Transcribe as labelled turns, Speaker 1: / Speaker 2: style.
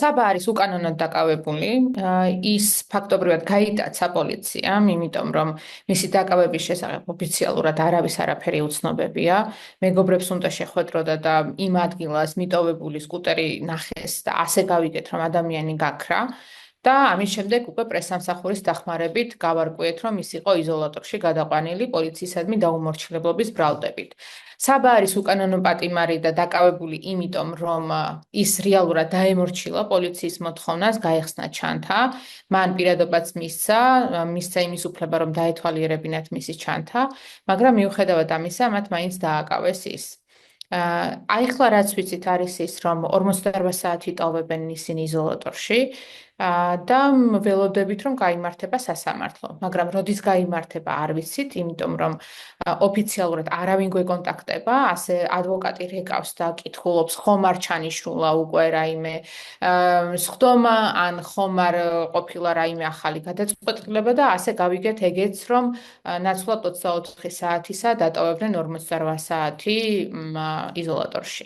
Speaker 1: საბა არის უკანონოდ დაკავებული. ის ფაქტობრივად გაიტაცა პოლიციამ, იმიტომ რომ მისი დაკავების შესახებ ოფიციალურად არავის არაფერი უცნობებია. მეგობრებს უნდა შეხვედროდა და იმ ადგილას მიტოვებული სკუტერი ნახეს და ასე გავიგეთ, რომ ადამიანი გაქრა. და ამის შემდეგ უკვე პრესსამსახურის დახმარებით გავარკვიეთ, რომ ის იყო იზოლატორში გადაყვანილი პოლიციისადმი დაუმორჩილებლობის ბრალდებით. საბა არის უკანონო პატიმარი და დაკავებული იმიტომ, რომ ის რეალურად დაემორჩილა პოლიციის მოთხოვნას, გაეხსნა ჩანთა, მან პირადობაც მისცა იმის უფლება, რომ დაეთვალიერებინათ მისი ჩანთა, მაგრამ მიუხედავად ამისა, მათ მაინც დააკავეს ის. ახლა რაც ვიცით არის ის, რომ 48 საათი ტოვებენ ისინი იზოლატორში და ველოდებით, რომ გაიმართება სასამართლო. მაგრამ როდის გაიმართება არ ვიცით, იმიტომ რომ ოფიციალურად არავინ გვეკონტაქტება, ასე ადვოკატი რეკავს და კითხულობს, ხომ არ ჩანიშნულა უკვე რაიმე სხდომა, ან ხომ არ ყოფილა რაიმე ახალი გადაწყვეტილება და ასე გავიგეთ ეგეც, რომ ნაცვლად 24 საათისა დატოვებდნენ 48 საათი იზოლატორში.